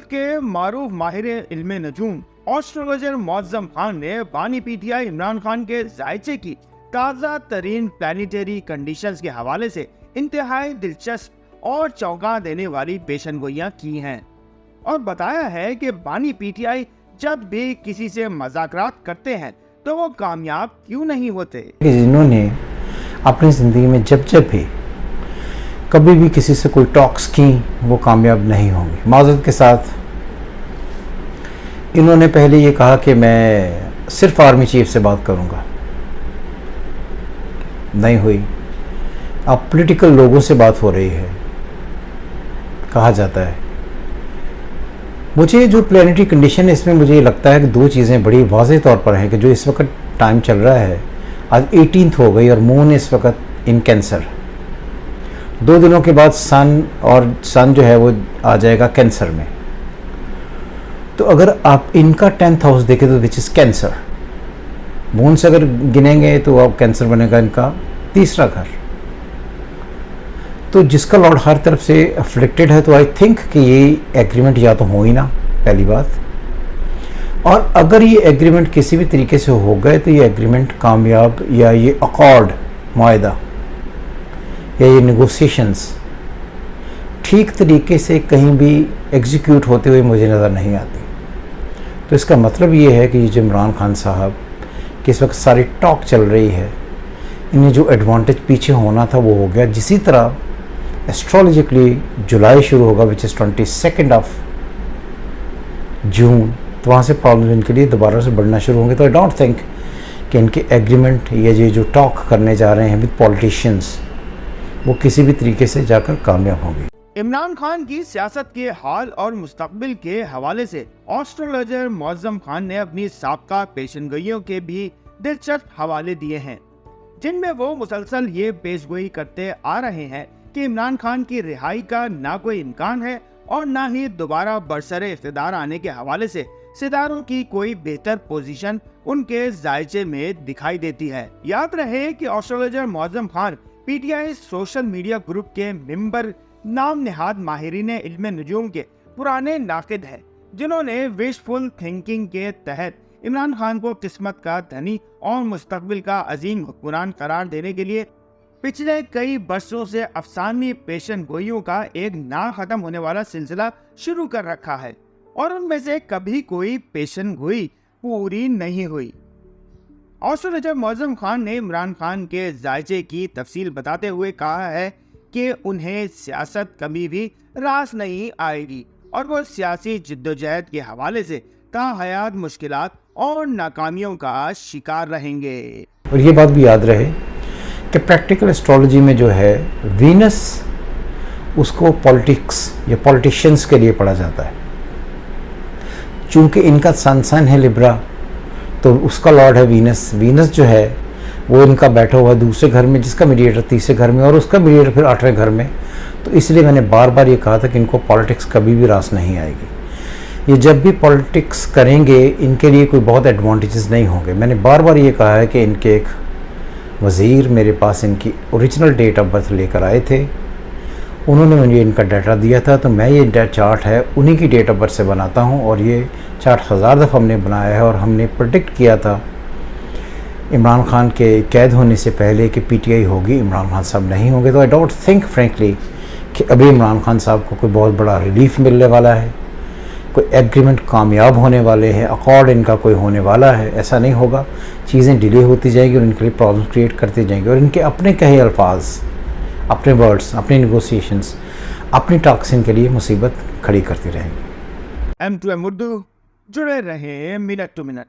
के मारूफ माहिर इल्मे नजूम एस्ट्रोलॉजर मुअज्जम खान ने बानी पीटीआई इमरान खान के जायचे की ताज़ा तरीन प्लानिटरी कंडीशंस के हवाले से इंतहाई दिलचस्प और चौंका देने वाली पेशनगोइयां की हैं और बताया है कि बानी पीटीआई जब भी किसी से मजाकरात करते हैं तो वो कामयाब क्यों नहीं होते। जिन्होंने अपनी ज़िंदगी में जब भी कभी भी किसी से कोई टॉक्स की वो कामयाब नहीं होंगे। माज़रत के साथ इन्होंने पहले ये कहा कि मैं सिर्फ आर्मी चीफ से बात करूंगा, नहीं हुई। अब पॉलिटिकल लोगों से बात हो रही है, कहा जाता है। मुझे जो प्लानिटरी कंडीशन है इसमें मुझे लगता है कि दो चीज़ें बड़ी वाज़ेह तौर पर हैं कि जो इस वक्त टाइम चल रहा है, आज 18th हो गई और मून इस वक्त इन कैंसर। 2 दिनों के बाद सन जो है वो आ जाएगा कैंसर में। तो अगर आप इनका 10th हाउस देखें तो विच इज़ कैंसर, मून से अगर गिनेंगे तो अब कैंसर बनेगा इनका तीसरा घर। तो जिसका लॉर्ड हर तरफ से अफ्लिक्टेड है, तो आई थिंक कि ये एग्रीमेंट या तो हो ही ना, पहली बात। और अगर ये एग्रीमेंट किसी भी तरीके से हो गए तो ये एग्रीमेंट कामयाब या ये अकॉर्ड मुआहदा या ये नेगोशिएशंस ठीक तरीके से कहीं भी एग्जीक्यूट होते हुए मुझे नज़र नहीं आती। तो इसका मतलब ये है कि ये जो इमरान खान साहब कि इस वक्त सारी टॉक चल रही है, इन्हें जो एडवांटेज पीछे होना था वो हो गया। जिसी तरह एस्ट्रोलॉजिकली जुलाई शुरू होगा विच इज़ 22 ऑफ जून, तो वहाँ से प्रॉब्लम इनके लिए दोबारा से बढ़ना शुरू होंगे। तो आई डोंट थिंक कि इनके एग्रीमेंट या ये जो टॉक करने जा रहे हैं विद पॉलिटिशियंस वो किसी भी तरीके से जाकर कामयाब होंगे। इमरान खान की सियासत के हाल और मुस्तकबिल के हवाले से एस्ट्रोलॉजर मुअज्जम खान ने अपनी साबका पेशनगोइयों के भी दिलचस्प हवाले दिए हैं, जिनमें वो मुसलसल ये पेशगोई करते आ रहे हैं कि इमरान खान की रिहाई का ना कोई इम्कान है और ना ही दोबारा बरसरे इख्तिदार आने के हवाले से सितारों की कोई बेहतर पोजीशन उनके जायचे में दिखाई देती है। याद रहे कि astrologer Muazzam Khan PTI social media group के मेंबर नाम निहाद माहिरीन इल्मे नजूम के पुराने नाकिद है, जिन्होंने विशफुल थिंकिंग के तहत इमरान खान को किस्मत का धनी और मुस्तकबिल का अजीम हुक्मरान करार देने के लिए पिछले कई बरसों से अफसानी पेशन गोइयों का एक ना खत्म होने वाला सिलसिला शुरू कर रखा है और उनमें से कभी कोई पेशन गोई पूरी नहीं हुई। एस्ट्रोलॉजर मुअज्जम खान ने इमरान खान के जायचे की तफसील बताते हुए कहा है कि उन्हें सियासत कभी भी रास नहीं आएगी और वो सियासी जिद्दोजहद के हवाले से ताहयात मुश्किलात और नाकामियों का शिकार रहेंगे। और ये बात भी याद रहे कि प्रैक्टिकल एस्ट्रोलॉजी में जो है वीनस उसको पॉलिटिक्स या पॉलिटिशियंस के लिए पढ़ा जाता है। चूँकि इनका सन है लिब्रा, तो उसका लॉर्ड है वीनस। वीनस जो है वो इनका बैठा हुआ दूसरे घर में, जिसका मीडिएटर तीसरे घर में और उसका मीडिएटर फिर 8वें घर में। तो इसलिए मैंने बार बार ये कहा था कि इनको पॉलिटिक्स कभी भी रास नहीं आएगी। ये जब भी पॉलिटिक्स करेंगे इनके लिए कोई बहुत एडवांटेजेस नहीं होंगे। मैंने बार बार ये कहा है कि इनके एक वज़ीर मेरे पास इनकी ओरिजिनल डेट ऑफ बर्थ लेकर आए थे, उन्होंने मुझे इनका डाटा दिया था। तो मैं ये चार्ट है उन्हीं की डेट ऑफ बर्थ से बनाता हूँ और ये चार्ट 1000 दफ़ा हमने बनाया है और हमने प्रेडिक्ट किया था इमरान खान के कैद होने से पहले कि पीटीआई होगी, इमरान खान साहब नहीं होंगे। तो आई डोंट थिंक फ्रेंकली कि अभी इमरान खान साहब को कोई बहुत बड़ा रिलीफ मिलने वाला है, कोई एग्रीमेंट कामयाब होने वाले हैं, अकॉर्ड इनका कोई होने वाला है। ऐसा नहीं होगा, चीज़ें डिले होती जाएंगी और इनके लिए प्रॉब्लम क्रिएट करते जाएंगे और इनके अपने कहे अल्फाज, अपने वर्ड्स, अपने नेगोशिएशंस, अपनी टॉक्सिन के लिए मुसीबत खड़ी करती रहेंगी। M2M उर्दू जुड़े रहे मिनट टू मिनट।